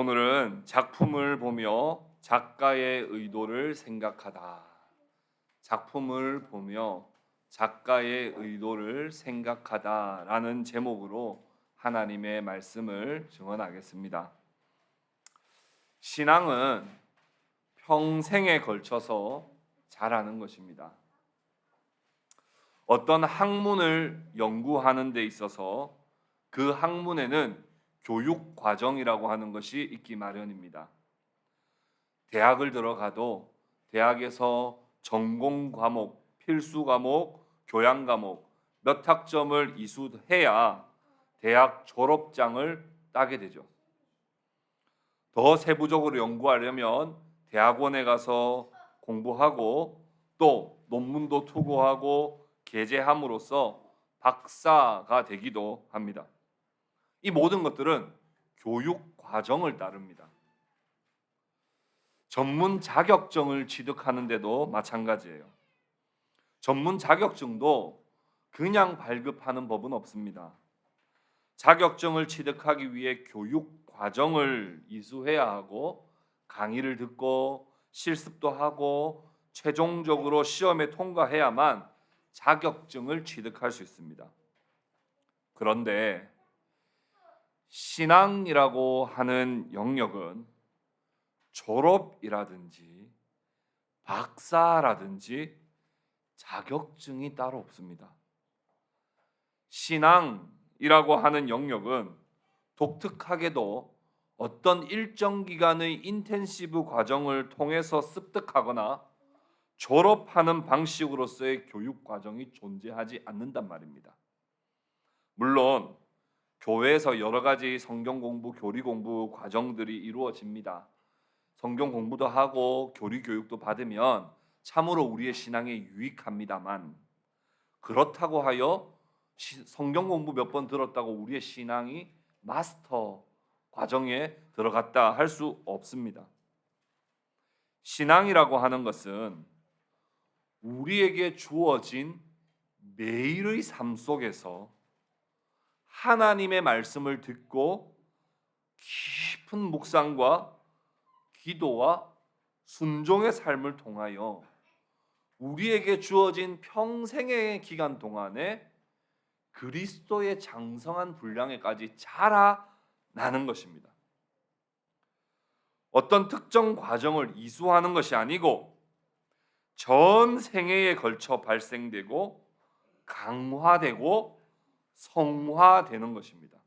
오늘은 작품을 보며 작가의 의도를 생각하다. 작품을 보며 작가의 의도를 생각하다라는 제목으로 하나님의 말씀을 증언하겠습니다. 신앙은 평생에 걸쳐서 자라는 것입니다. 어떤 학문을 연구하는 데 있어서 그 학문에는 교육 과정이라고 하는 것이 있기 마련입니다. 대학을 들어가도 대학에서 전공 과목, 필수 과목, 교양 과목 몇 학점을 이수해야 대학 졸업장을 따게 되죠. 더 세부적으로 연구하려면 대학원에 가서 공부하고 또 논문도 투고하고 게재함으로써 박사가 되기도 합니다. 이 모든 것들은 교육 과정을 따릅니다. 전문 자격증을 취득하는 데도 마찬가지예요. 전문 자격증도 그냥 발급하는 법은 없습니다. 자격증을 취득하기 위해 교육 과정을 이수해야 하고 강의를 듣고 실습도 하고 최종적으로 시험에 통과해야만 자격증을 취득할 수 있습니다. 그런데 신앙이라고 하는 영역은 졸업이라든지 박사라든지 자격증이 따로 없습니다. 신앙이라고 하는 영역은 독특하게도 어떤 일정 기간의 인텐시브 과정을 통해서 습득하거나 졸업하는 방식으로서의 교육 과정이 존재하지 않는단 말입니다. 물론 교회에서 여러 가지 성경 공부, 교리 공부 과정들이 이루어집니다. 성경 공부도 하고 교리 교육도 받으면 참으로 우리의 신앙에 유익합니다만, 그렇다고 하여 성경 공부 몇 번 들었다고 우리의 신앙이 마스터 과정에 들어갔다 할 수 없습니다. 신앙이라고 하는 것은 우리에게 주어진 매일의 삶 속에서 하나님의 말씀을 듣고 깊은 묵상과 기도와 순종의 삶을 통하여 우리에게 주어진 평생의 기간 동안에 그리스도의 장성한 분량에까지 자라나는 것입니다. 어떤 특정 과정을 이수하는 것이 아니고 전 생애에 걸쳐 발생되고 강화되고 성화되는 것입니다.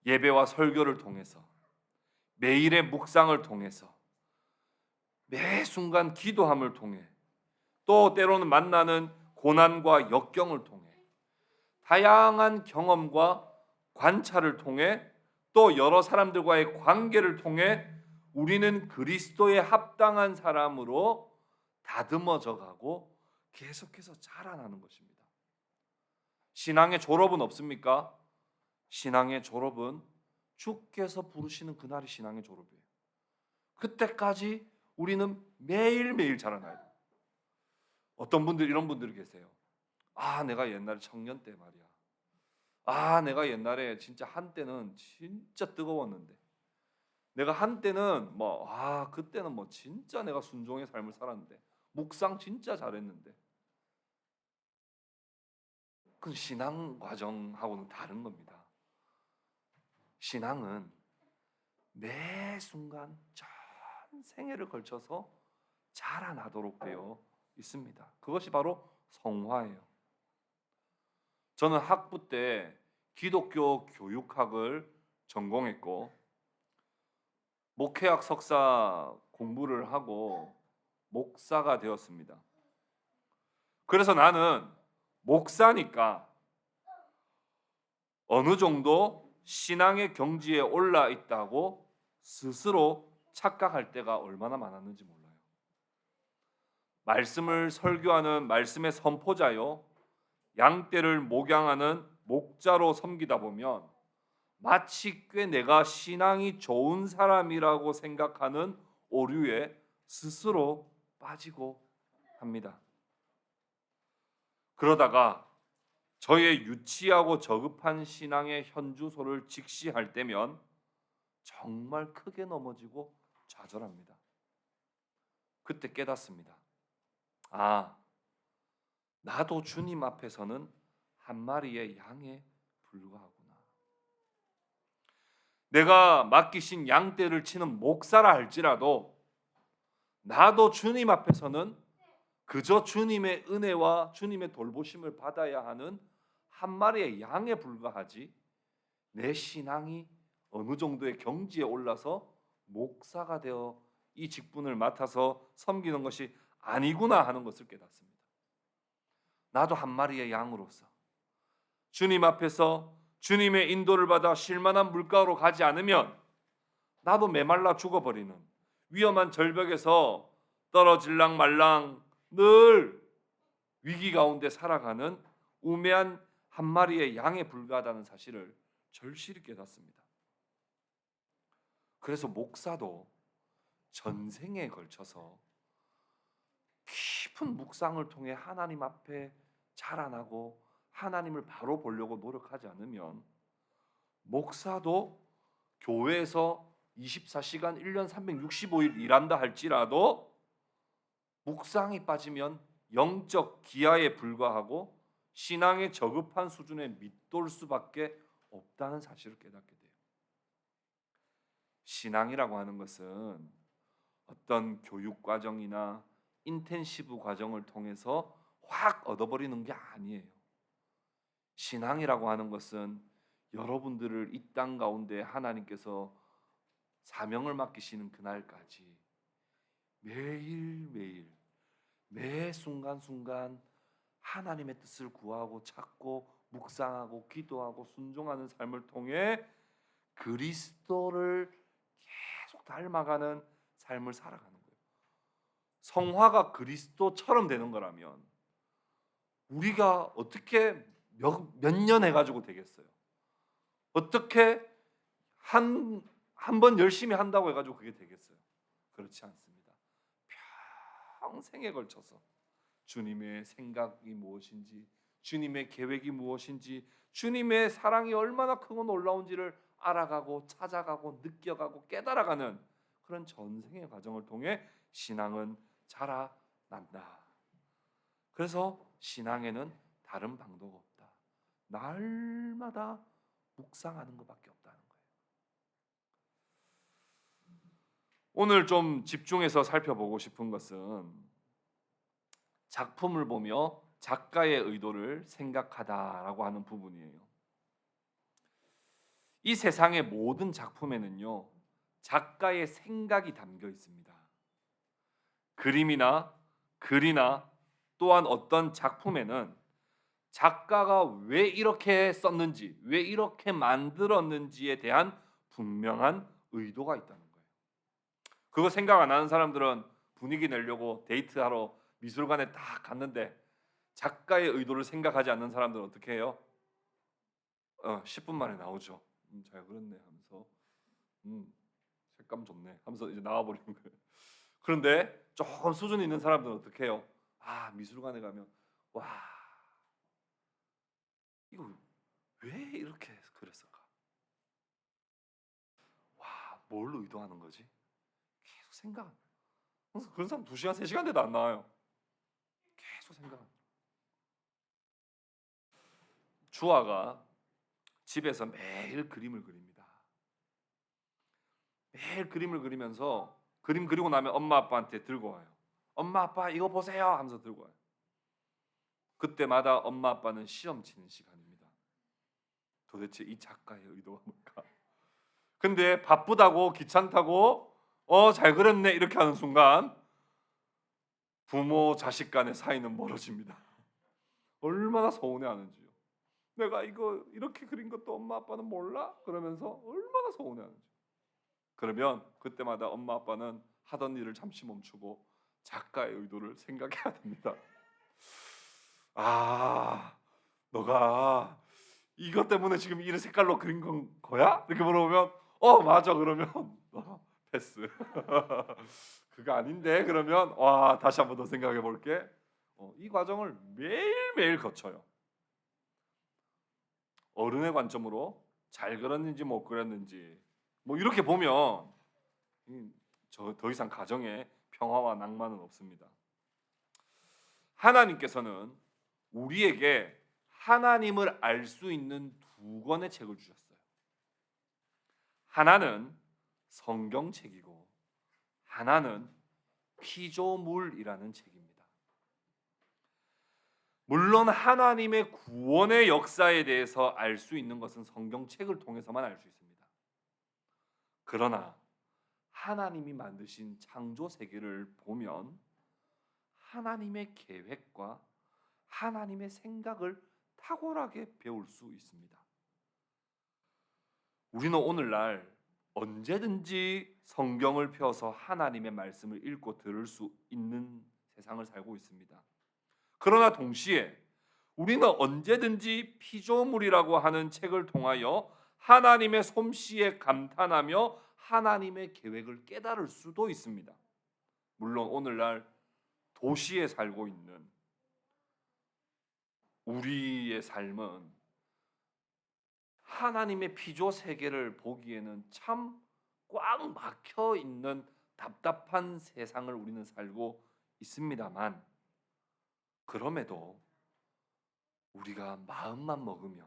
예배와 설교를 통해서, 매일의 묵상을 통해서, 매 순간 기도함을 통해, 또 때로는 만나는 고난과 역경을 통해, 다양한 경험과 관찰을 통해, 또 여러 사람들과의 관계를 통해 우리는 그리스도에 합당한 사람으로 다듬어져 가고 계속해서 자라나는 것입니다. 신앙의 졸업은 없습니까? 신앙의 졸업은 주께서 부르시는 그날이 신앙의 졸업이에요. 그때까지 우리는 매일매일 자라나야 돼요. 어떤 분들, 이런 분들이 계세요. 내가 옛날에 청년 때 말이야. 내가 옛날에 진짜 한때는 진짜 뜨거웠는데, 내가 한때는 그때는 진짜 내가 순종의 삶을 살았는데, 묵상 진짜 잘했는데. 그 신앙 과정하고는 다른 겁니다. 신앙은 매 순간 전 생애를 걸쳐서 자라나도록 되어 있습니다. 그것이 바로 성화예요. 저는 학부 때 기독교 교육학을 전공했고 목회학 석사 공부를 하고 목사가 되었습니다. 그래서 나는 목사니까 어느 정도 신앙의 경지에 올라 있다고 스스로 착각할 때가 얼마나 많았는지 몰라요. 말씀을 설교하는 말씀의 선포자요, 양떼를 목양하는 목자로 섬기다 보면 마치 꽤 내가 신앙이 좋은 사람이라고 생각하는 오류에 스스로 빠지고 합니다. 그러다가 저의 유치하고 저급한 신앙의 현주소를 직시할 때면 정말 크게 넘어지고 좌절합니다. 그때 깨닫습니다. 아, 나도 주님 앞에서는 한 마리의 양에 불과하구나. 내가 맡기신 양떼를 치는 목사라 할지라도 나도 주님 앞에서는 그저 주님의 은혜와 주님의 돌보심을 받아야 하는 한 마리의 양에 불과하지, 내 신앙이 어느 정도의 경지에 올라서 목사가 되어 이 직분을 맡아서 섬기는 것이 아니구나 하는 것을 깨닫습니다. 나도 한 마리의 양으로서 주님 앞에서 주님의 인도를 받아 쉴만한 물가로 가지 않으면 나도 메말라 죽어버리는 위험한 절벽에서 떨어질랑 말랑 늘 위기 가운데 살아가는 우매한 한 마리의 양에 불과하다는 사실을 절실히 깨닫습니다. 그래서 목사도 전생에 걸쳐서 깊은 묵상을 통해 하나님 앞에 자라나고 하나님을 바로 보려고 노력하지 않으면 목사도 교회에서 24시간 1년 365일 일한다 할지라도 묵상이 빠지면 영적 기아에 불과하고 신앙의 저급한 수준에 밑돌 수밖에 없다는 사실을 깨닫게 돼요. 신앙이라고 하는 것은 어떤 교육 과정이나 인텐시브 과정을 통해서 확 얻어버리는 게 아니에요. 신앙이라고 하는 것은 여러분들을 이 땅 가운데 하나님께서 사명을 맡기시는 그날까지 매일매일 매 순간순간 하나님의 뜻을 구하고 찾고 묵상하고 기도하고 순종하는 삶을 통해 그리스도를 계속 닮아가는 삶을 살아가는 거예요. 성화가 그리스도처럼 되는 거라면 우리가 어떻게 몇 년 해가지고 되겠어요? 어떻게 한 번 열심히 한다고 해가지고 그게 되겠어요? 그렇지 않습니다. 평생에 걸쳐서 주님의 생각이 무엇인지, 주님의 계획이 무엇인지, 주님의 사랑이 얼마나 크고 놀라운지를 알아가고 찾아가고 느껴가고 깨달아가는 그런 전생의 과정을 통해 신앙은 자라난다. 그래서 신앙에는 다른 방도가 없다. 날마다 묵상하는 것밖에 없다는 거예요. 오늘 좀 집중해서 살펴보고 싶은 것은 작품을 보며 작가의 의도를 생각하다라고 하는 부분이에요. 이 세상의 모든 작품에는요, 작가의 생각이 담겨 있습니다. 그림이나 글이나 또한 어떤 작품에는 작가가 왜 이렇게 썼는지, 왜 이렇게 만들었는지에 대한 분명한 의도가 있다는 거예요. 그거 생각 안 하는 사람들은 분위기 내려고 데이트하러 미술관에 딱 갔는데 작가의 의도를 생각하지 않는 사람들은 어떻게 해요? 10분 만에 나오죠. 잘 그렸네 하면서 색감 좋네 하면서 이제 나와버리는 거예요. 그런데 조금 수준 있는 사람들은 어떻게 해요? 미술관에 가면 와, 이거 왜 이렇게 그렸을까? 와, 뭘 의도하는 거지? 계속 생각. 그런 사람 2시간 3시간 돼도 안 나와요. 계속 생각. 주아가 집에서 매일 그림을 그립니다. 매일 그림을 그리면서 그림 그리고 나면 엄마 아빠한테 들고 와요. 엄마 아빠 이거 보세요 하면서 들고 와요. 그때마다 엄마 아빠는 시험 치는 시간입니다. 도대체 이 작가의 의도가 뭘까? 근데 바쁘다고 귀찮다고 잘 그렸네 이렇게 하는 순간 부모 자식 간의 사이는 멀어집니다. 얼마나 서운해하는지요. 내가 이거 이렇게 그린 것도 엄마 아빠는 몰라? 그러면서 얼마나 서운해하는지. 그러면 그때마다 엄마 아빠는 하던 일을 잠시 멈추고 작가의 의도를 생각해야 됩니다. 너가 이것 때문에 지금 이 색깔로 그린 거야? 이렇게 물어보면 맞아. 그러면 패스. 그거 아닌데 그러면 다시 한번 더 생각해 볼게. 이 과정을 매일매일 거쳐요. 어른의 관점으로 잘 그렸는지 못 그렸는지 뭐 이렇게 보면 저 더 이상 가정에 평화와 낭만은 없습니다. 하나님께서는 우리에게 하나님을 알 수 있는 두 권의 책을 주셨어요. 하나는 성경책이고 하나는 피조물이라는 책입니다. 물론 하나님의 구원의 역사에 대해서 알 수 있는 것은 성경책을 통해서만 알 수 있습니다. 그러나 하나님이 만드신 창조 세계를 보면 하나님의 계획과 하나님의 생각을 탁월하게 배울 수 있습니다. 우리는 오늘날 언제든지 성경을 펴서 하나님의 말씀을 읽고 들을 수 있는 세상을 살고 있습니다. 그러나 동시에 우리는 언제든지 피조물이라고 하는 책을 통하여 하나님의 솜씨에 감탄하며 하나님의 계획을 깨달을 수도 있습니다. 물론 오늘날 도시에 살고 있는 우리의 삶은 하나님의 피조 세계를 보기에는 참 꽉 막혀 있는 답답한 세상을 우리는 살고 있습니다만, 그럼에도 우리가 마음만 먹으면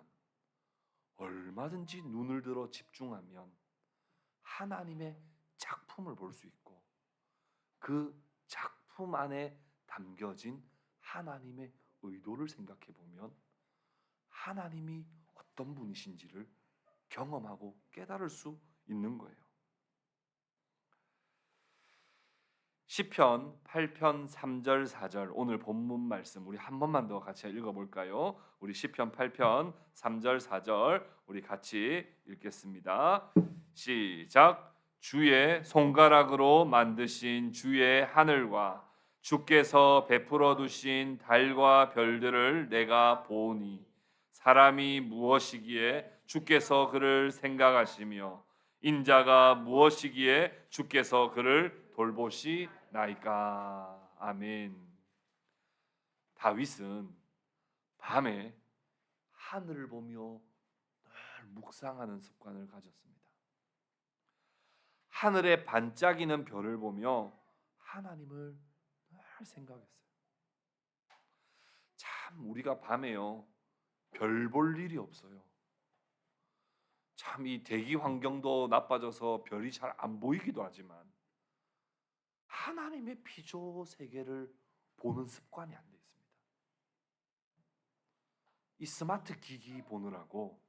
얼마든지 눈을 들어 집중하면 하나님의 작품을 볼 수 있고 그 작품 안에 담겨진 하나님의 의도를 생각해 보면 하나님이 어떤 분이신지를 경험하고 깨달을 수 있는 거예요. 시편 8편 3절 4절 오늘 본문 말씀 우리 한 번만 더 같이 읽어볼까요? 우리 시편 8편 3절 4절 우리 같이 읽겠습니다. 시작. 주의 손가락으로 만드신 주의 하늘과 주께서 베풀어 두신 달과 별들을 내가 보니 사람이 무엇이기에 주께서 그를 생각하시며 인자가 무엇이기에 주께서 그를 돌보시나이까. 아멘. 다윗은 밤에 하늘을 보며 늘 묵상하는 습관을 가졌습니다. 하늘에 반짝이는 별을 보며 하나님을 늘 생각했어요. 참 우리가 밤에요 별 볼 일이 없어요. 참 이 대기 환경도 나빠져서 별이 잘 안 보이기도 하지만 하나님의 피조 세계를 보는 습관이 안 돼 있습니다. 이 스마트 기기 보느라고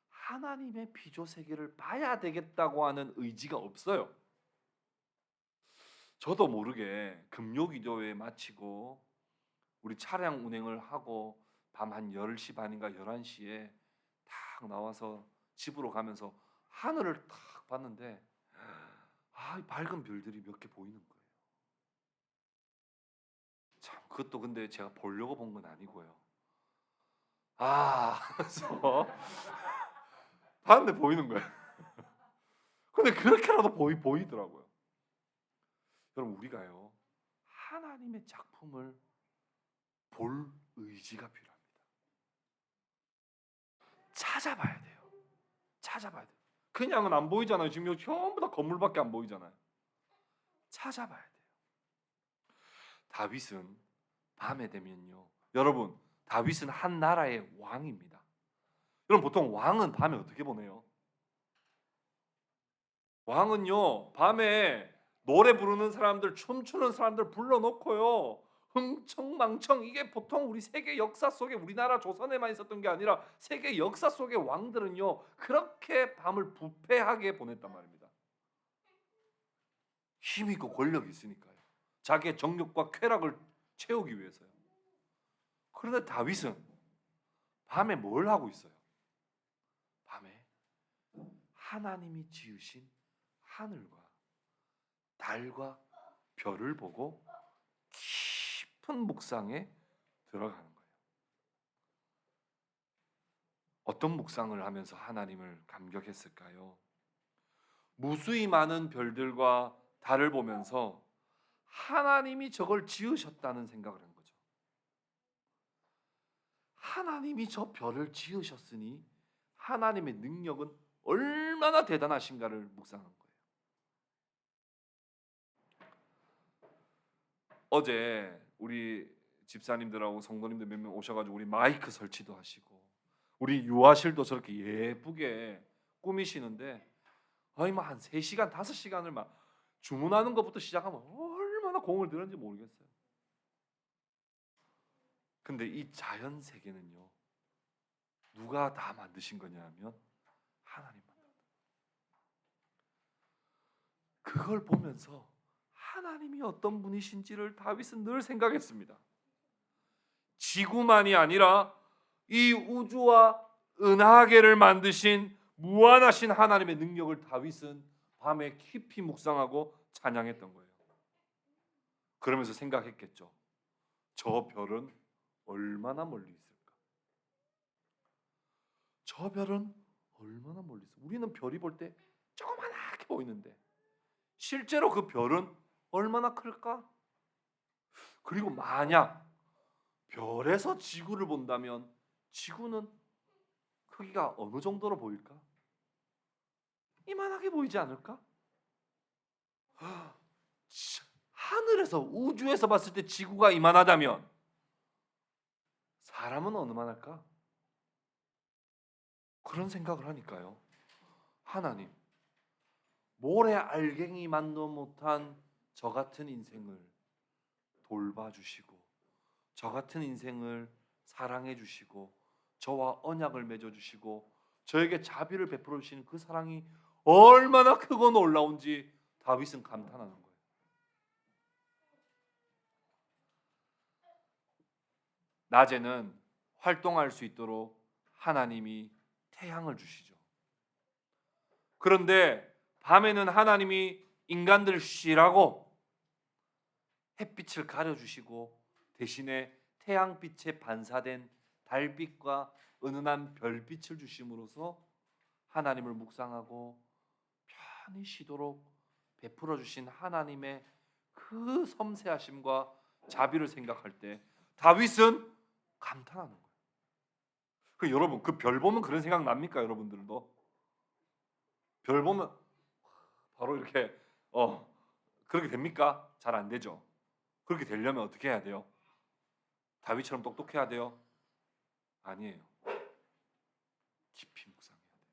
하나님의 피조 세계를 봐야 되겠다고 하는 의지가 없어요. 저도 모르게 금요기도회 마치고 우리 차량 운행을 하고 밤 한 10시 반인가 11시에 딱 나와서 집으로 가면서 하늘을 딱 봤는데 밝은 별들이 몇 개 보이는 거예요. 참 그것도 근데 제가 보려고 본 건 아니고요. 그래서 봤는데 보이는 거예요. 근데 그렇게라도 보이더라고요. 여러분 우리가요 하나님의 작품을 볼 의지가 필요합니다. 찾아봐야 돼요. 찾아봐야 돼요. 그냥은 안 보이잖아요. 지금 여기 전부 다 건물밖에 안 보이잖아요. 찾아봐야 돼요. 다윗은 밤에 되면요 여러분 다윗은 한 나라의 왕입니다. 여러분 보통 왕은 밤에 어떻게 보내요? 왕은요 밤에 노래 부르는 사람들 춤추는 사람들 불러놓고요 흥청망청 이게 보통 우리 세계 역사 속에 우리나라 조선에만 있었던 게 아니라 세계 역사 속의 왕들은요 그렇게 밤을 부패하게 보냈단 말입니다. 힘 있고 권력이 있으니까요. 자기의 정욕과 쾌락을 채우기 위해서요. 그런데 다윗은 밤에 뭘 하고 있어요? 밤에 하나님이 지으신 하늘과 달과 별을 보고 깊은 묵상에 들어가는 거예요. 어떤 묵상을 하면서 하나님을 감격했을까요? 무수히 많은 별들과 달을 보면서 하나님이 저걸 지으셨다는 생각을 한 거죠. 하나님이 저 별을 지으셨으니 하나님의 능력은 얼마나 대단하신가를 묵상한 거예요. 어제 우리 집사님들하고 성도님들 몇 명 오셔가지고 우리 마이크 설치도 하시고 우리 유아실도 저렇게 예쁘게 꾸미시는데 아니 한 3시간 5시간을 막 주문하는 것부터 시작하면 얼마나 공을 들였는지 모르겠어요. 근데 이 자연 세계는요, 누가 다 만드신 거냐 하면 하나님 만든. 그걸 보면서 하나님이 어떤 분이신지를 다윗은 늘 생각했습니다. 지구만이 아니라 이 우주와 은하계를 만드신 무한하신 하나님의 능력을 다윗은 밤에 깊이 묵상하고 찬양했던 거예요. 그러면서 생각했겠죠. 저 별은 얼마나 멀리 있을까? 저 별은 얼마나 멀리 있을까? 우리는 별이 볼 때 조그맣게 보이는데 실제로 그 별은 얼마나 클까? 그리고 만약 별에서 지구를 본다면 지구는 크기가 어느 정도로 보일까? 이만하게 보이지 않을까? 하늘에서 우주에서 봤을 때 지구가 이만하다면 사람은 얼마나일까? 그런 생각을 하니까요. 하나님, 모래 알갱이만도 못한 저 같은 인생을 돌봐주시고 저 같은 인생을 사랑해 주시고 저와 언약을 맺어 주시고 저에게 자비를 베풀어 주시는 그 사랑이 얼마나 크고 놀라운지 다윗은 감탄하는 거예요. 낮에는 활동할 수 있도록 하나님이 태양을 주시죠. 그런데 밤에는 하나님이 인간들을 쉬라고 햇빛을 가려주시고 대신에 태양빛에 반사된 달빛과 은은한 별빛을 주심으로써 하나님을 묵상하고 편히 쉬도록 베풀어 주신 하나님의 그 섬세하심과 자비를 생각할 때 다윗은 감탄하는 거예요. 여러분 그 별 보면 그런 생각 납니까? 여러분들도 별 보면 바로 이렇게 그렇게 됩니까? 잘 안 되죠. 그렇게 되려면 어떻게 해야 돼요? 다윗처럼 똑똑해야 돼요? 아니에요. 깊이 묵상해야 돼요.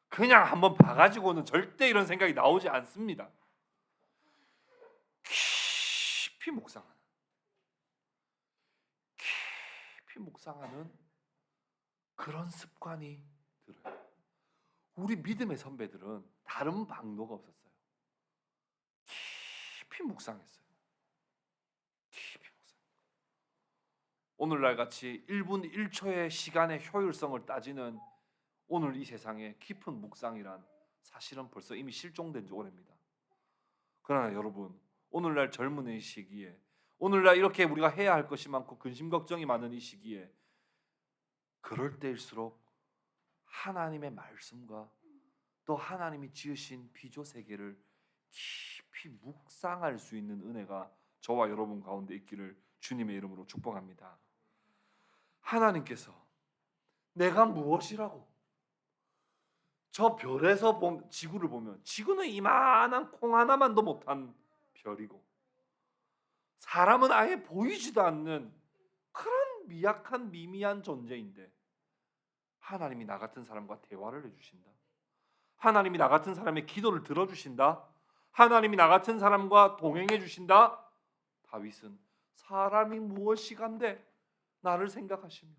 그냥 한번 봐가지고는 절대 이런 생각이 나오지 않습니다. 깊이 묵상하는 그런 습관이 들어요. 우리 믿음의 선배들은 다른 방도가 없었어요. 깊이 묵상했어요. 오늘날 같이 1분 1초의 시간의 효율성을 따지는 오늘 이 세상에 깊은 묵상이란 사실은 벌써 이미 실종된 지 오래입니다. 그러나 여러분, 오늘날 젊은 이 시기에, 오늘날 이렇게 우리가 해야 할 것이 많고 근심 걱정이 많은 이 시기에 그럴 때일수록 하나님의 말씀과 또 하나님이 지으신 비조 세계를 깊이 묵상할 수 있는 은혜가 저와 여러분 가운데 있기를 주님의 이름으로 축복합니다. 하나님께서 내가 무엇이라고 저 별에서 지구를 보면 지구는 이만한 콩 하나만도 못한 별이고 사람은 아예 보이지도 않는 그런 미약한 미미한 존재인데 하나님이 나 같은 사람과 대화를 해주신다. 하나님이 나 같은 사람의 기도를 들어주신다. 하나님이 나 같은 사람과 동행해 주신다. 다윗은 사람이 무엇이간데 나를 생각하시며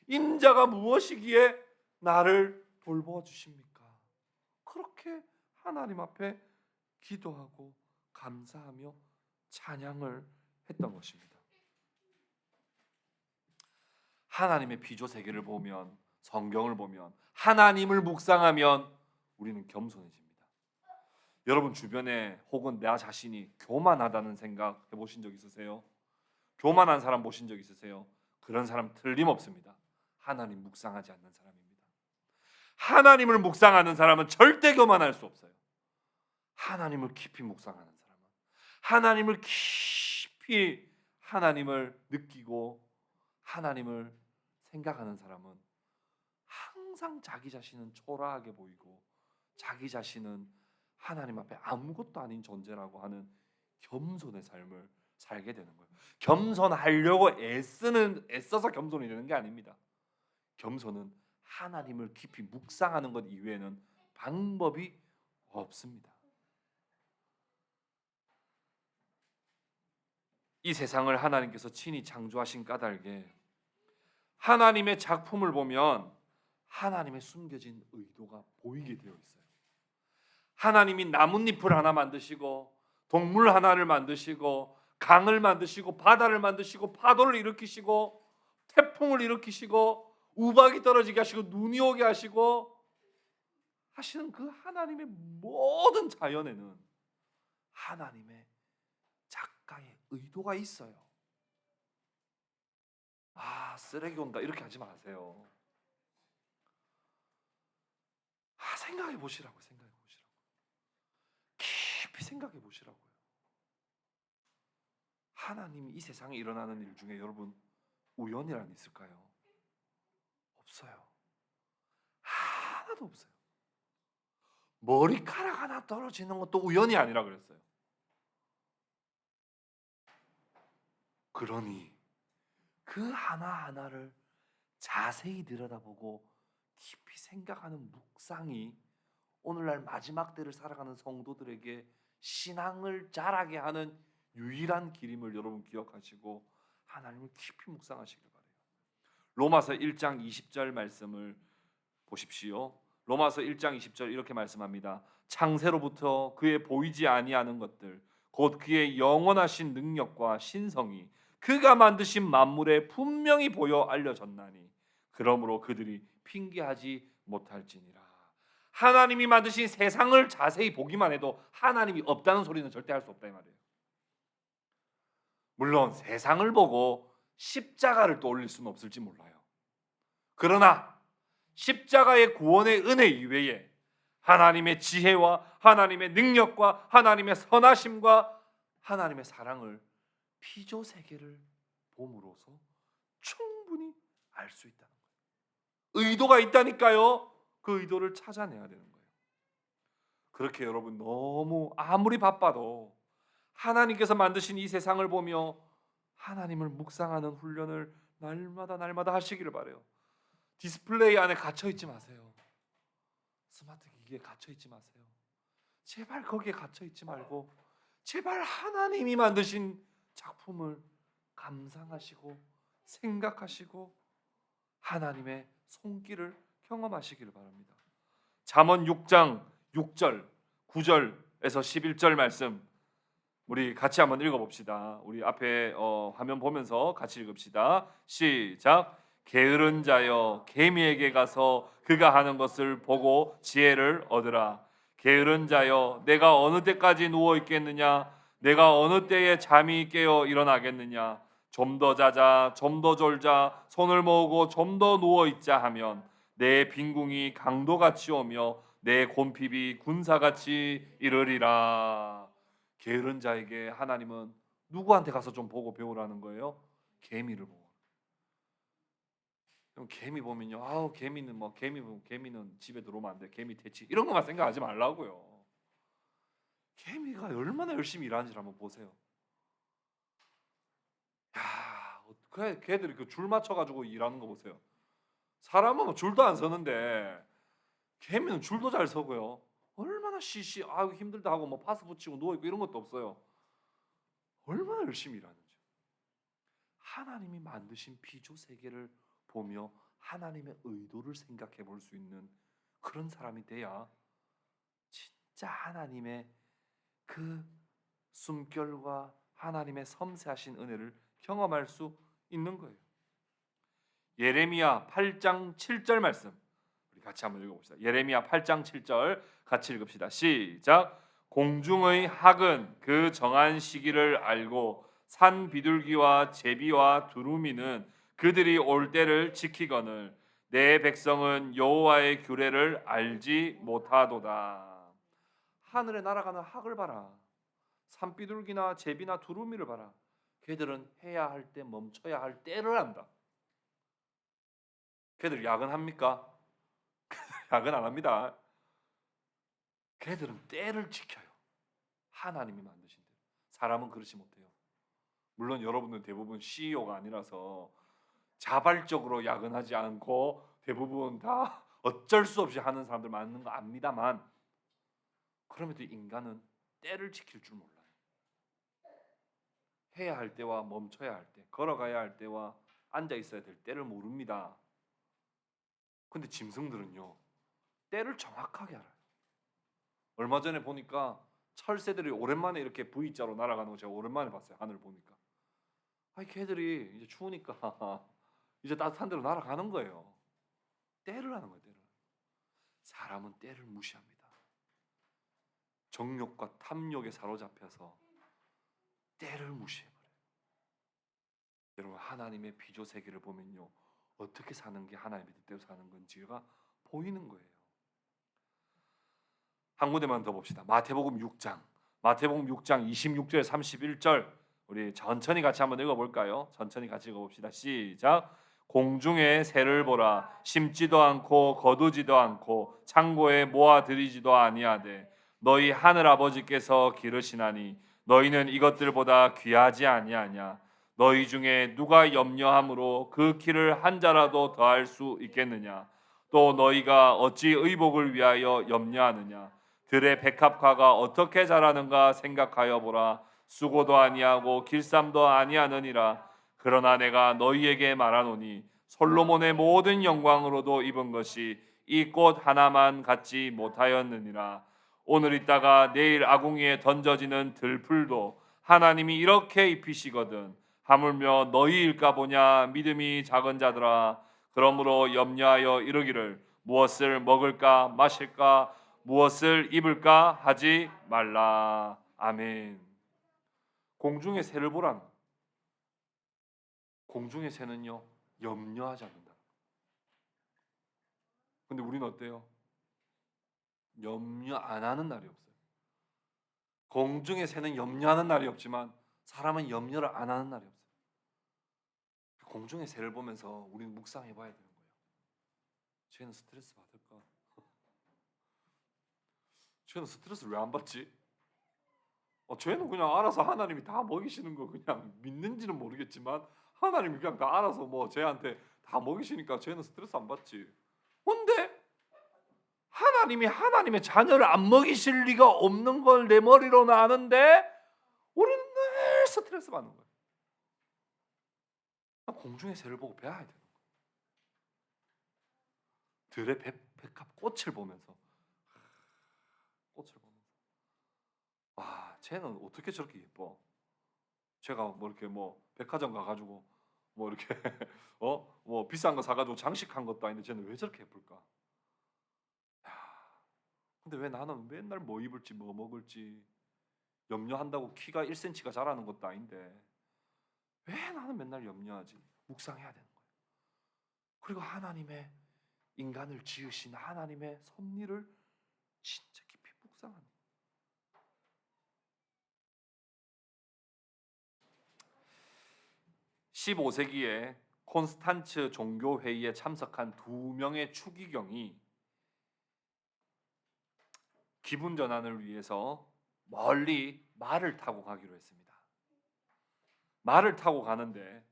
임자가 무엇이기에 나를 돌보아 주십니까? 그렇게 하나님 앞에 기도하고 감사하며 찬양을 했던 것입니다. 하나님의 비조 세계를 보면 성경을 보면 하나님을 묵상하면 우리는 겸손해집니다. 여러분 주변에 혹은 나 자신이 교만하다는 생각 해보신 적 있으세요? 교만한 사람 보신 적 있으세요? 그런 사람 틀림없습니다. 하나님 묵상하지 않는 사람입니다. 하나님을 묵상하는 사람은 절대 교만할 수 없어요. 하나님을 깊이 묵상하는 사람은 하나님을 깊이 하나님을 느끼고 하나님을 생각하는 사람은 항상 자기 자신은 초라하게 보이고 자기 자신은 하나님 앞에 아무것도 아닌 존재라고 하는 겸손의 삶을 살게 되는 거예요. 겸손하려고 애써서 겸손이 되는 게 아닙니다. 겸손은 하나님을 깊이 묵상하는 것 이외에는 방법이 없습니다. 이 세상을 하나님께서 친히 창조하신 까닭에 하나님의 작품을 보면 하나님의 숨겨진 의도가 보이게 되어 있어요. 하나님이 나뭇잎을 하나 만드시고 동물 하나를 만드시고 강을 만드시고 바다를 만드시고 파도를 일으키시고 태풍을 일으키시고 우박이 떨어지게 하시고 눈이 오게 하시고 하시는 그 하나님의 모든 자연에는 하나님의 작가의 의도가 있어요. 쓰레기 온다 이렇게 하지 마세요. 생각해 보시라고. 깊이 생각해 보시라고요. 하나님이 이 세상에 일어나는 일 중에 여러분 우연이란 있을까요? 없어요. 하나도 없어요. 머리카락 하나 떨어지는 것도 우연이 아니라 그랬어요. 그러니 그 하나하나를 자세히 들여다보고 깊이 생각하는 묵상이 오늘날 마지막 때를 살아가는 성도들에게 신앙을 자라게 하는 유일한 길임을 여러분 기억하시고 하나님을 깊이 묵상하시길 바라요. 로마서 1장 20절 말씀을 보십시오. 로마서 1장 20절 이렇게 말씀합니다. 창세로부터 그의 보이지 아니하는 것들 곧 그의 영원하신 능력과 신성이 그가 만드신 만물에 분명히 보여 알려졌나니 그러므로 그들이 핑계하지 못할지니라. 하나님이 만드신 세상을 자세히 보기만 해도 하나님이 없다는 소리는 절대 할 수 없다 이 말이에요. 물론 세상을 보고 십자가를 떠올릴 수는 없을지 몰라요. 그러나 십자가의 구원의 은혜 이외에 하나님의 지혜와 하나님의 능력과 하나님의 선하심과 하나님의 사랑을 피조 세계를 봄으로써 충분히 알 수 있다는 거예요. 의도가 있다니까요. 그 의도를 찾아내야 되는 거예요. 그렇게 여러분 너무 아무리 바빠도 하나님께서 만드신 이 세상을 보며 하나님을 묵상하는 훈련을 날마다 하시기를 바라요. 디스플레이 안에 갇혀 있지 마세요. 스마트 기기에 갇혀 있지 마세요. 제발 거기에 갇혀 있지 말고 제발 하나님이 만드신 작품을 감상하시고 생각하시고 하나님의 손길을 경험하시기를 바랍니다. 잠언 6장 6절 9절에서 11절 말씀 우리 같이 한번 읽어봅시다. 우리 앞에 화면 보면서 같이 읽읍시다. 시작. 게으른 자여 개미에게 가서 그가 하는 것을 보고 지혜를 얻으라. 게으른 자여 내가 어느 때까지 누워 있겠느냐? 내가 어느 때에 잠이 깨어 일어나겠느냐? 좀 더 자자, 좀 더 졸자, 손을 모으고 좀 더 누워 있자 하면 내 빈궁이 강도같이 오며 내 곰핍이 군사같이 이르리라. 게으른 자에게 하나님은 누구한테 가서 좀 보고 배우라는 거예요? 개미를 보고. 그럼 개미 보면요, 개미는 개미는 집에 들어오면 안 돼. 개미 퇴치 이런 것만 생각하지 말라고요. 개미가 얼마나 열심히 일하는지 한번 보세요. 걔들이 그 줄 맞춰가지고 일하는 거 보세요. 사람은 줄도 안 서는데 개미는 줄도 잘 서고요. 얼마나 힘들다 하고 뭐 파스 붙이고 누워 있고 이런 것도 없어요. 얼마나 열심히 일하는지. 하나님이 만드신 피조 세계를 보며 하나님의 의도를 생각해 볼 수 있는 그런 사람이 돼야 진짜 하나님의 그 숨결과 하나님의 섬세하신 은혜를 경험할 수 있는 거예요. 예레미야 8장 7절 말씀 우리 같이 한번 읽어봅시다. 예레미야 8장 7절 같이 읽읍시다. 시작. 공중의 학은 그 정한 시기를 알고 산 비둘기와 제비와 두루미는 그들이 올 때를 지키거늘 내 백성은 여호와의 규례를 알지 못하도다. 하늘에 날아가는 학을 봐라. 산 비둘기나 제비나 두루미를 봐라. 걔들은 해야 할 때 멈춰야 할 때를 안다. 걔들 야근합니까? 야근 안 합니다. 걔들은 때를 지켜요. 하나님이 만드신 대로. 사람은 그렇지 못해요. 물론 여러분들 대부분 CEO가 아니라서 자발적으로 야근하지 않고 대부분 다 어쩔 수 없이 하는 사람들 많은 거 압니다만, 그럼에도 인간은 때를 지킬 줄 몰라요. 해야 할 때와 멈춰야 할 때, 걸어가야 할 때와 앉아 있어야 될 때를 모릅니다. 근데 짐승들은요, 때를 정확하게 알아요. 얼마 전에 보니까 철새들이 오랜만에 이렇게 V자로 날아가는 거 제가 오랜만에 봤어요. 하늘 보니까. 아니 걔들이 이제 추우니까 이제 따뜻한 데로 날아가는 거예요. 때를 하는 거예요. 때를. 사람은 때를 무시합니다. 정욕과 탐욕에 사로잡혀서 때를 무시해버려요. 여러분, 하나님의 비조 세계를 보면요, 어떻게 사는 게 하나님의 뜻대로 사는 건지가 보이는 거예요. 한 군데만 더 봅시다. 마태복음 6장 26절 31절 우리 천천히 같이 한번 읽어볼까요? 천천히 같이 읽어봅시다. 시작. 공중의 새를 보라. 심지도 않고 거두지도 않고 창고에 모아들이지도 아니하되 너희 하늘 아버지께서 기르시나니 너희는 이것들보다 귀하지 아니하냐. 너희 중에 누가 염려함으로 그 키를 한 자라도 더할 수 있겠느냐. 또 너희가 어찌 의복을 위하여 염려하느냐. 들의 백합화가 어떻게 자라는가 생각하여 보라. 수고도 아니하고 길쌈도 아니하느니라. 그러나 내가 너희에게 말하노니 솔로몬의 모든 영광으로도 입은 것이 이 꽃 하나만 갖지 못하였느니라. 오늘 있다가 내일 아궁이에 던져지는 들풀도 하나님이 이렇게 입히시거든. 하물며 너희일까 보냐. 믿음이 작은 자들아. 그러므로 염려하여 이르기를 무엇을 먹을까 마실까 무엇을 입을까 하지 말라. 아멘. 공중의 새를 보라는, 공중의 새는요 염려하지 않는다. 근데 우리는 어때요? 염려 안 하는 날이 없어요. 공중의 새는 염려하는 날이 없지만 사람은 염려를 안 하는 날이 없어요. 공중의 새를 보면서 우리는 묵상해 봐야 되는 거예요. 쟤는 스트레스 받을까? 쟤는 스트레스를 왜 안 받지? 쟤는 그냥 알아서 하나님이 다 먹이시는 거 그냥 믿는지는 모르겠지만 하나님이 그냥 다 알아서 뭐 쟤한테 다 먹이시니까 쟤는 스트레스 안 받지. 근데 하나님이 하나님의 자녀를 안 먹이실 리가 없는 걸 내 머리로는 아는데 우리는 늘 스트레스 받는 거예요. 공중의 새를 보고 배워야 되는 거예요. 들의 백합 꽃을 보면서 와, 쟤는 어떻게 저렇게 예뻐? 제가 뭐 이렇게 뭐 백화점 가가지고 뭐 이렇게 뭐 비싼 거 사가지고 장식한 것도 아닌데 쟤는 왜 저렇게 예쁠까? 야, 근데 왜 나는 맨날 뭐 입을지 뭐 먹을지 염려한다고 키가 1cm가 자라는 것도 아닌데 왜 나는 맨날 염려하지? 묵상해야 되는 거예요. 그리고 하나님의 인간을 지으신 하나님의 섭리를 진짜 깊이 묵상하는 거예요. 15세기에 콘스탄츠 종교회의에 참석한 2명의 추기경이 기분 전환을 위해서 멀리 말을 타고 가기로 했습니다. 말을 타고 가는데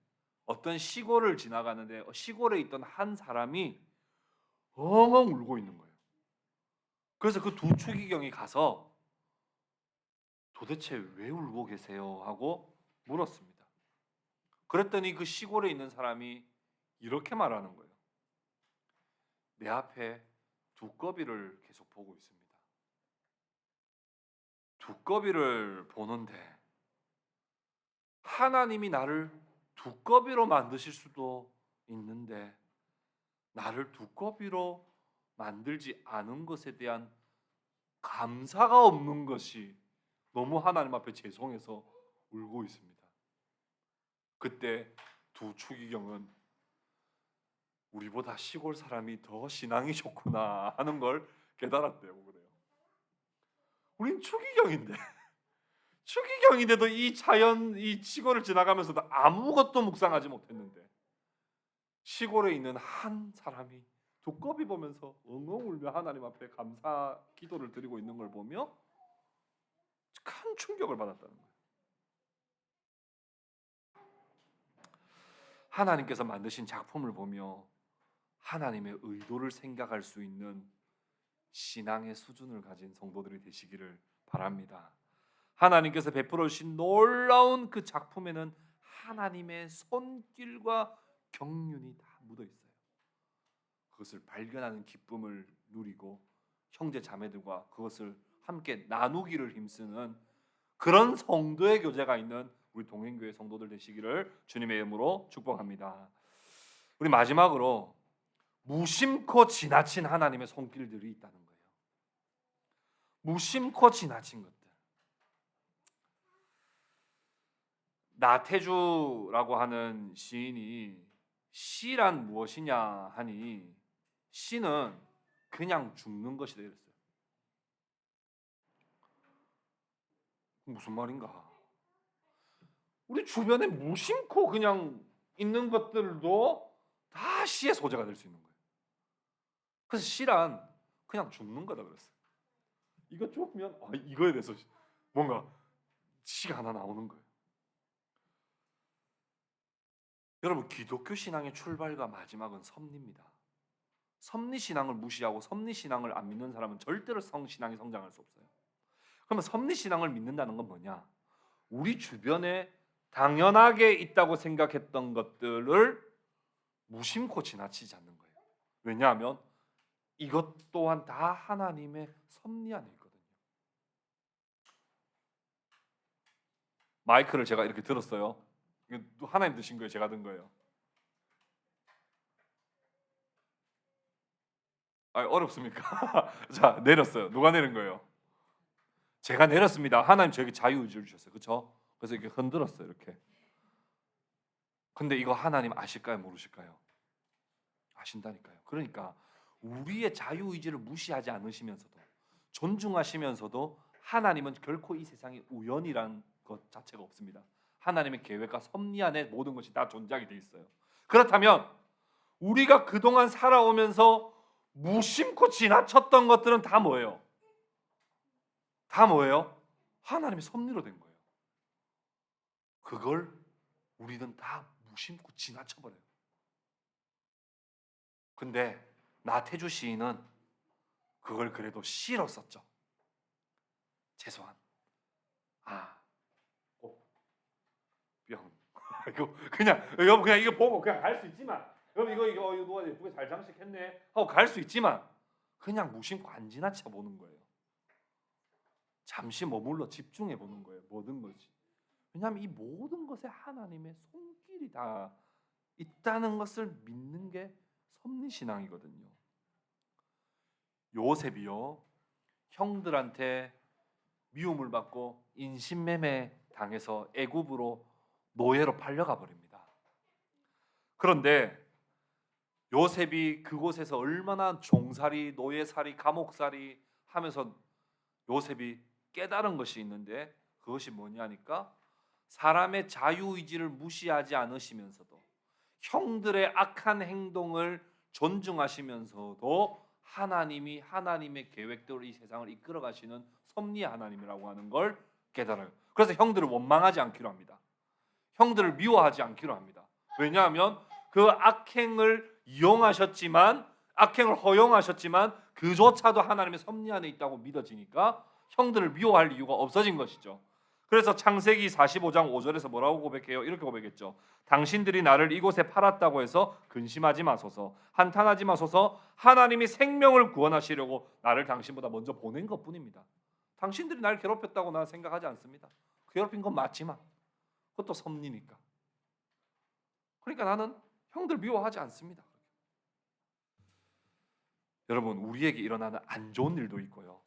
어떤 시골을 지나가는데 시골에 있던 한 사람이 엉엉 울고 있는 거예요. 그래서 그 두 추기경이 가서 도대체 왜 울고 계세요? 하고 물었습니다. 그랬더니 그 시골에 있는 사람이 이렇게 말하는 거예요. 내 앞에 두꺼비를 계속 보고 있습니다. 두꺼비를 보는데 하나님이 나를 두꺼비로 만드실 수도 있는데 나를 두꺼비로 만들지 않은 것에 대한 감사가 없는 것이 너무 하나님 앞에 죄송해서 울고 있습니다. 그때 두 추기경은 우리보다 시골 사람이 더 신앙이 좋구나 하는 걸 깨달았대요. 그래요. 우린 추기경인데도 이 자연, 이 시골을 지나가면서도 아무것도 묵상하지 못했는데 시골에 있는 한 사람이 두꺼비 보면서 엉엉 울며 하나님 앞에 감사 기도를 드리고 있는 걸 보며 큰 충격을 받았다는 거예요. 하나님께서 만드신 작품을 보며 하나님의 의도를 생각할 수 있는 신앙의 수준을 가진 성도들이 되시기를 바랍니다. 하나님께서 베풀어 주신 놀라운 그 작품에는 하나님의 손길과 경륜이 다 묻어 있어요. 그것을 발견하는 기쁨을 누리고 형제 자매들과 그것을 함께 나누기를 힘쓰는 그런 성도의 교제가 있는 우리 동행교회 성도들 되시기를 주님의 이름으로 축복합니다. 우리 마지막으로 무심코 지나친 하나님의 손길들이 있다는 거예요. 무심코 지나친 것들. 나태주라고 하는 시인이 시란 무엇이냐 하니 시는 그냥 죽는 것이다 이랬어요. 무슨 말인가? 우리 주변에 무심코 그냥 있는 것들도 다 시의 소재가 될 수 있는 거예요. 그래서 시란 그냥 죽는 거다 그랬어요. 이거 좁으면 이거에 대해서 뭔가 시가 하나 나오는 거예요. 여러분, 기독교 신앙의 출발과 마지막은 섭리입니다. 섭리 신앙을 무시하고 섭리 신앙을 안 믿는 사람은 절대로 신앙이 성장할 수 없어요. 그러면 섭리 신앙을 믿는다는 건 뭐냐? 우리 주변에 당연하게 있다고 생각했던 것들을 무심코 지나치지 않는 거예요. 왜냐하면 이것 또한 다 하나님의 섭리 안에 있거든요. 마이크를 제가 이렇게 들었어요. 이거 하나님 드신 거예요? 제가 든 거예요? 어렵습니까? 자, 내렸어요. 누가 내린 거예요? 제가 내렸습니다. 하나님 저에게 자유의지를 주셨어요. 그렇죠? 그래서 이렇게 흔들었어요. 이렇게. 근데 이거 하나님 아실까요? 모르실까요? 아신다니까요. 그러니까 우리의 자유의지를 무시하지 않으시면서도 존중하시면서도 하나님은 결코 이 세상에 우연이란 것 자체가 없습니다. 하나님의 계획과 섭리 안에 모든 것이 다 존재하게 돼 있어요. 그렇다면 우리가 그동안 살아오면서 무심코 지나쳤던 것들은 다 뭐예요? 다 뭐예요? 하나님의 섭리로 된 거예요. 그걸 우리는 다 무심코 지나쳐버려요. 근데 나태주 시인은 그걸 그래도 시로 썼죠. 최소한 뿅. 이거 그냥 이거 보고 그냥 갈 수 있지만 여러분 이거 누가 예쁘게 잘 장식했네 하고 갈 수 있지만 그냥 무심코 안 지나쳐 보는 거예요. 잠시 머물러 집중해 보는 거예요. 모든 것이. 왜냐하면 이 모든 것에 하나님의 손길이 다 있다는 것을 믿는 게 섭리신앙이거든요. 요셉이요, 형들한테 미움을 받고 인신매매 당해서 애굽으로 노예로 팔려가 버립니다. 그런데 요셉이 그곳에서 얼마나 종살이, 노예살이, 감옥살이 하면서 요셉이 깨달은 것이 있는데 그것이 뭐냐니까 사람의 자유의지를 무시하지 않으시면서도 형들의 악한 행동을 존중하시면서도 하나님이 하나님의 계획대로 이 세상을 이끌어 가시는 섭리 하나님이라고 하는 걸 깨달아요. 그래서 형들을 원망하지 않기로 합니다. 형들을 미워하지 않기로 합니다. 왜냐하면 그 악행을 이용하셨지만 악행을 허용하셨지만 그조차도 하나님의 섭리 안에 있다고 믿어지니까 형들을 미워할 이유가 없어진 것이죠. 그래서 창세기 45장 5절에서 뭐라고 고백해요? 이렇게 고백했죠. 당신들이 나를 이곳에 팔았다고 해서 근심하지 마소서, 한탄하지 마소서. 하나님이 생명을 구원하시려고 나를 당신보다 먼저 보낸 것뿐입니다. 당신들이 나를 괴롭혔다고 나는 생각하지 않습니다. 괴롭힌 건 맞지만 그것도 섭리니까. 그러니까 나는 형들 미워하지 않습니다. 여러분, 우리에게 일어나는 안 좋은 일도 있고요,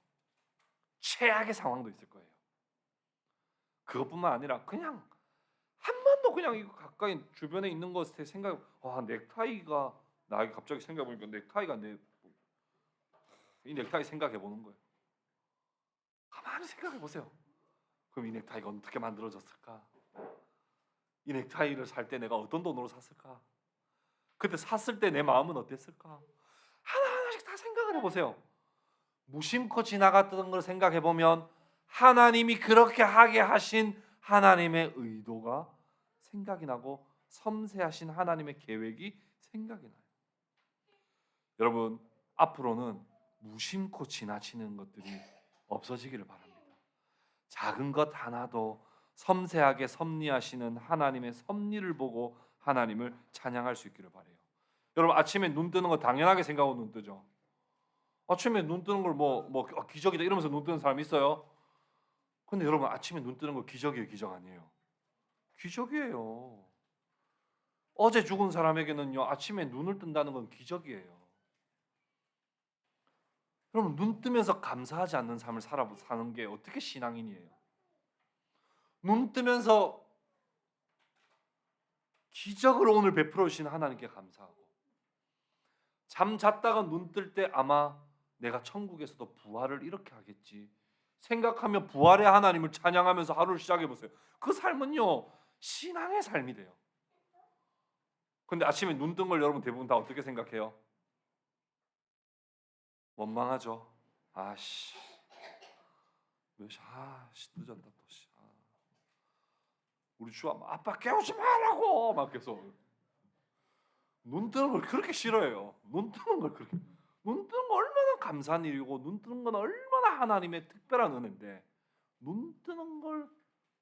최악의 상황도 있을 거예요. 그것뿐만 아니라 그냥 한 번도 그냥 이거 가까이 주변에 있는 것에 생각, 넥타이가 나 갑자기 생각해보니까 넥타이가 이 넥타이 생각해 보는 거예요. 가만히 생각해 보세요. 그럼 이 넥타이가 어떻게 만들어졌을까? 이 넥타이를 살 때 내가 어떤 돈으로 샀을까? 그때 샀을 때 내 마음은 어땠을까? 하나하나씩 다 생각을 해보세요. 무심코 지나갔던 걸 생각해 보면 하나님이 그렇게 하게 하신 하나님의 의도가 생각이 나고 섬세하신 하나님의 계획이 생각이 나요. 여러분, 앞으로는 무심코 지나치는 것들이 없어지기를 바랍니다. 작은 것 하나도 섬세하게 섭리하시는 하나님의 섭리를 보고 하나님을 찬양할 수 있기를 바라요. 여러분, 아침에 눈 뜨는 거 당연하게 생각하고 눈 뜨죠. 아침에 눈 뜨는 걸 기적이다 이러면서 눈 뜨는 사람 있어요? 근데 여러분, 아침에 눈 뜨는 거 기적이에요, 기적 아니에요? 기적이에요. 어제 죽은 사람에게는요, 아침에 눈을 뜬다는 건 기적이에요. 여러분, 눈 뜨면서 감사하지 않는 삶을 사는 게 어떻게 신앙인이에요? 눈 뜨면서 기적을 오늘 베풀어 주신 하나님께 감사하고, 잠 잤다가 눈 뜰 때 아마 내가 천국에서도 부활을 이렇게 하겠지 생각하며 부활의 하나님을 찬양하면서 하루를 시작해 보세요. 그 삶은요, 신앙의 삶이 돼요. 근데 아침에 눈 뜬 걸 여러분 대부분 다 어떻게 생각해요? 원망하죠. 아씨, 늦었다 또. 우리 주아 아빠 깨우지 말라고 막 계속 눈 뜨는 걸 그렇게 싫어해요. 눈 뜨는 걸 그렇게 눈 뜨는 거 얼마나 감사한 일이고 눈 뜨는 건 얼마나 하나님의 특별한 은혜인데 눈 뜨는 걸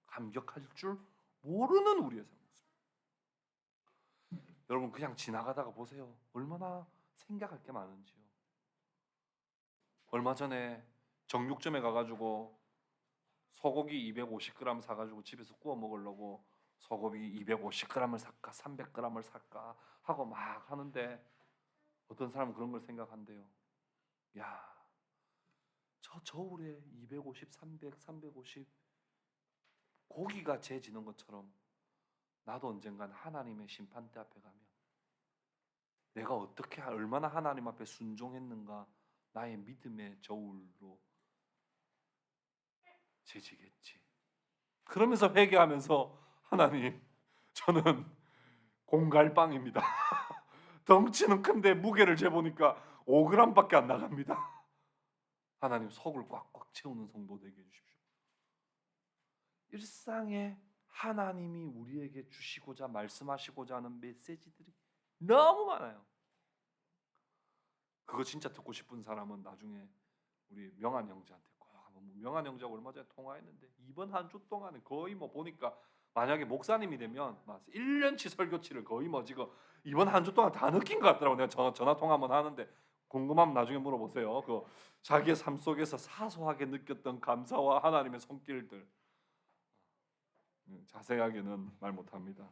감격할 줄 모르는 우리의 삶이었습니다. 여러분, 그냥 지나가다가 보세요. 얼마나 생각할 게 많은지요. 얼마 전에 정육점에 가가지고 소고기 250g 사가지고 집에서 구워 먹으려고 소고기 250g을 살까 300g을 살까 하고 막 하는데 어떤 사람은 그런 걸 생각한대요. 야, 저 저울에 250, 300, 350 고기가 재지는 것처럼 나도 언젠간 하나님의 심판대 앞에 가면 내가 어떻게 얼마나 하나님 앞에 순종했는가 나의 믿음의 저울로 재지겠지. 그러면서 회개하면서 하나님, 저는 공갈빵입니다. 덩치는 큰데 무게를 재보니까 5g밖에 안 나갑니다. 하나님, 속을 꽉꽉 채우는 성도 되게 해주십시오. 일상에 하나님이 우리에게 주시고자 말씀하시고자 하는 메시지들이 너무 많아요. 그거 진짜 듣고 싶은 사람은 나중에 우리 명한 형제한테 꼭 한번. 명한 형제하고 얼마 전에 통화했는데 이번 한 주 동안에 거의 보니까 만약에 목사님이 되면 1년치 설교치를 거의 지금 이번 한 주 동안 다 느낀 것 같더라고. 내가 전화 통화 한번 하는데 궁금하면 나중에 물어보세요. 그 자기의 삶 속에서 사소하게 느꼈던 감사와 하나님의 손길들 자세하게는 말 못합니다.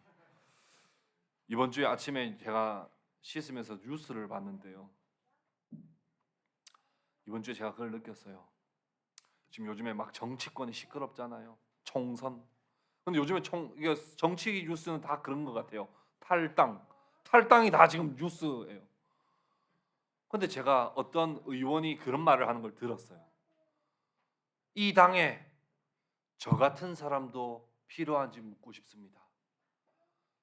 이번 주에 아침에 제가 씻으면서 뉴스를 봤는데요. 이번 주에 제가 그걸 느꼈어요. 지금 요즘에 막 정치권이 시끄럽잖아요. 총선. 근데 요즘에 이게 정치 뉴스는 다 그런 것 같아요. 탈당이 다 지금 뉴스예요. 근데 제가 어떤 의원이 그런 말을 하는 걸 들었어요. 이 당에 저 같은 사람도 필요한지 묻고 싶습니다.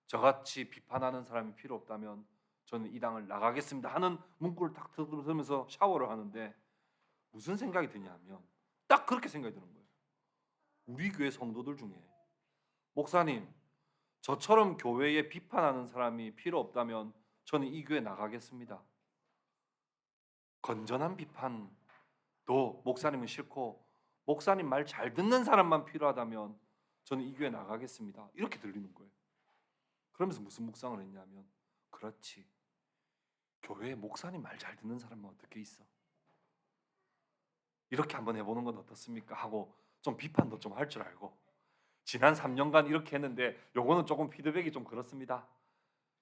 저같이 비판하는 사람이 필요 없다면 저는 이 당을 나가겠습니다 하는 문구를 딱 들으면서 샤워를 하는데 무슨 생각이 드냐면 딱 그렇게 생각이 드는 거예요. 우리 교회 성도들 중에 목사님, 저처럼 교회에 비판하는 사람이 필요 없다면 저는 이 교회 나가겠습니다. 건전한 비판도 목사님은 싫고 목사님 말 잘 듣는 사람만 필요하다면 저는 이 교회 나가겠습니다. 이렇게 들리는 거예요. 그러면서 무슨 묵상을 했냐면 그렇지, 교회에 목사님 말 잘 듣는 사람은 어떻게 있어? 이렇게 한번 해보는 건 어떻습니까? 하고 좀 비판도 좀 할 줄 알고 지난 3년간 이렇게 했는데 요거는 조금 피드백이 좀 그렇습니다.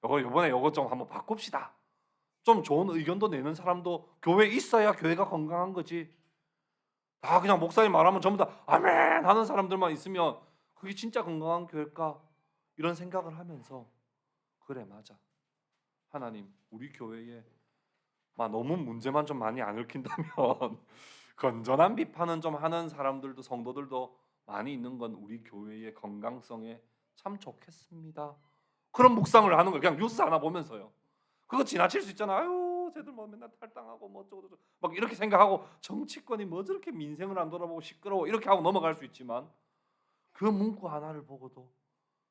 요번에 요거 좀 한번 바꿉시다. 좀 좋은 의견도 내는 사람도 교회에 있어야 교회가 건강한 거지. 다 그냥 목사님 말하면 전부 다 아멘 하는 사람들만 있으면 그게 진짜 건강한 교회일까? 이런 생각을 하면서 그래, 맞아. 하나님, 우리 교회에 너무 문제만 좀 많이 안 얽힌다면 건전한 비판은 좀 하는 사람들도 성도들도 많이 있는 건 우리 교회의 건강성에 참 좋겠습니다. 그런 묵상을 하는 거예요. 그냥 뉴스 하나 보면서요. 그거 지나칠 수 있잖아. 아유, 쟤들 뭐 맨날 탈당하고 뭐 어쩌고 저쩌고 막 이렇게 생각하고 정치권이 뭐 저렇게 민생을 안 돌아보고 시끄러워 이렇게 하고 넘어갈 수 있지만 그 문구 하나를 보고도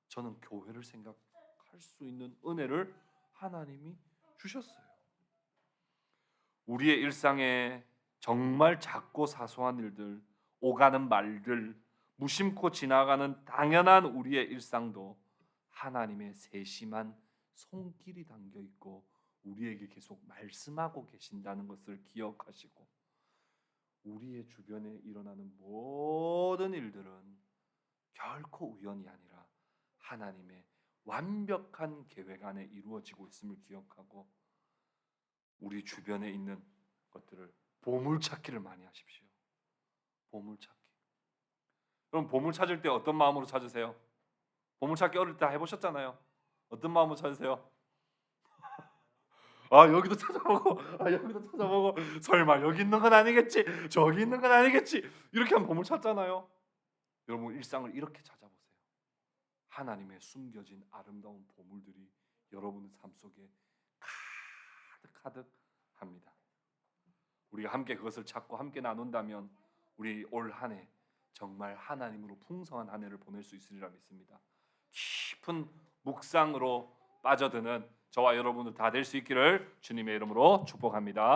저는 교회를 생각할 수 있는 은혜를 하나님이 주셨어요. 우리의 일상에 정말 작고 사소한 일들, 오가는 말들, 무심코 지나가는 당연한 우리의 일상도 하나님의 세심한 손길이 담겨 있고 우리에게 계속 말씀하고 계신다는 것을 기억하시고 우리의 주변에 일어나는 모든 일들은 결코 우연이 아니라 하나님의 완벽한 계획 안에 이루어지고 있음을 기억하고 우리 주변에 있는 것들을 보물찾기를 많이 하십시오. 보물찾기. 그럼 보물 찾을 때 어떤 마음으로 찾으세요? 보물찾기 어릴 때 해보셨잖아요. 어떤 마음으로 찾으세요? 아, 여기도 찾아보고, 아, 여기도 찾아보고, 설마 여기 있는 건 아니겠지, 저기 있는 건 아니겠지, 이렇게 하면 보물 찾잖아요. 여러분 일상을 이렇게 찾아보세요. 하나님의 숨겨진 아름다운 보물들이 여러분의 삶 속에 가득합니다. 우리가 함께 그것을 찾고 함께 나눈다면 우리 올 한 해 정말 하나님으로 풍성한 한 해를 보낼 수 있으리라 믿습니다. 깊은 묵상으로 빠져드는 저와 여러분들 다 될 수 있기를 주님의 이름으로 축복합니다.